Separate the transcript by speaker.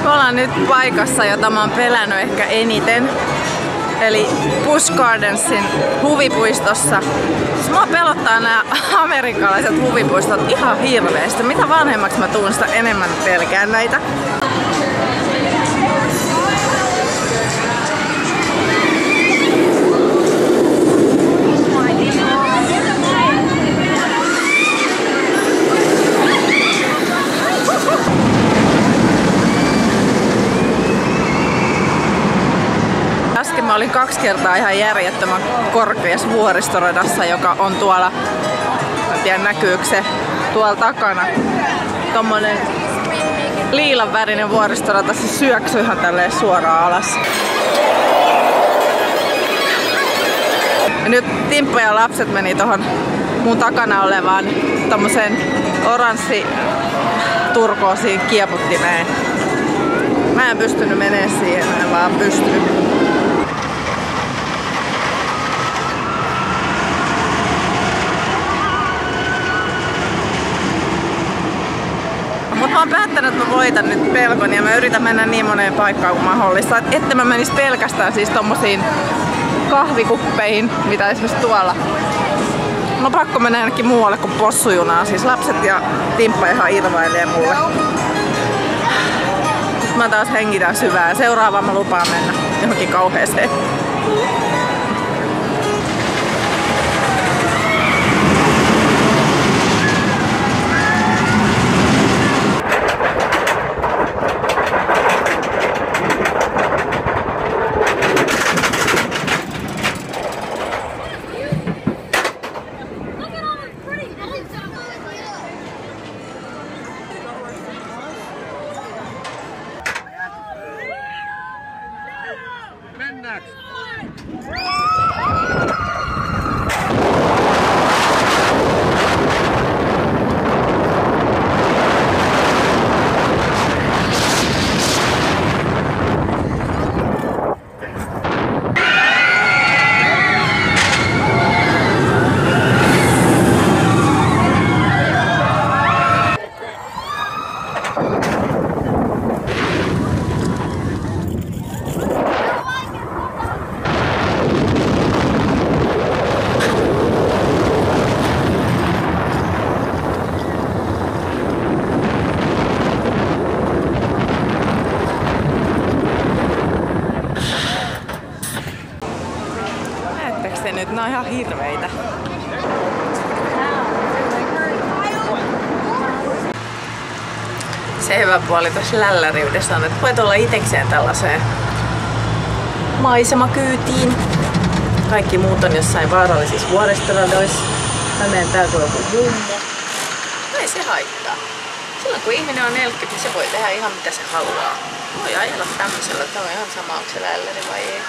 Speaker 1: Me ollaan nyt paikassa, jota mä oon pelännyt ehkä eniten. Eli Busch Gardensin huvipuistossa. Mua pelottaa nämä amerikkalaiset huvipuistot ihan hirveästi. Mitä vanhemmaksi mä tuun, sitä enemmän pelkään näitä. Äsken mä olin 2 kertaa ihan järjettömän korkeassa vuoristoradassa, joka on tuolla, en tiedä näkyykö se tuolla takana, tommonen liilan värinen vuoristorata, se syöksyi ihan tälleen suoraan alas. Ja nyt Timppa ja lapset meni tohon mun takana olevaan tommoseen oranssi turkoosiin kieputtimeen. Mä en pystynyt menemään siihen, mä en vaan pystynyt. Mutta mä oon päättänyt, että mä voitan nyt pelkon ja mä yritän mennä niin moneen paikkaan kuin mahdollista. Että mä menis pelkästään siis tommosiin kahvikuppeihin, mitä esimerkiksi tuolla. No pakko mennä ainakin muualle kuin possujunaan. Siis lapset ja Timppa ihan irvailee mulle. Nyt mä taas hengitän syvää ja seuraavaan mä lupaan mennä johonkin kauheeseen. Nyt nää on ihan hirveitä. Se hyvä puoli tässä lälläriydessä on, että voit olla itekseen tällaiseen maisemakyytiin. Kaikki muut on jossain vaarallisissa vuoristoradoissa. Mä menen täältä joku mummo. Ei se haittaa. Silloin kun ihminen on 40, niin se voi tehdä ihan mitä se haluaa. Voi ajella tämmöisellä, että on ihan sama, onko se lälläri vai ei.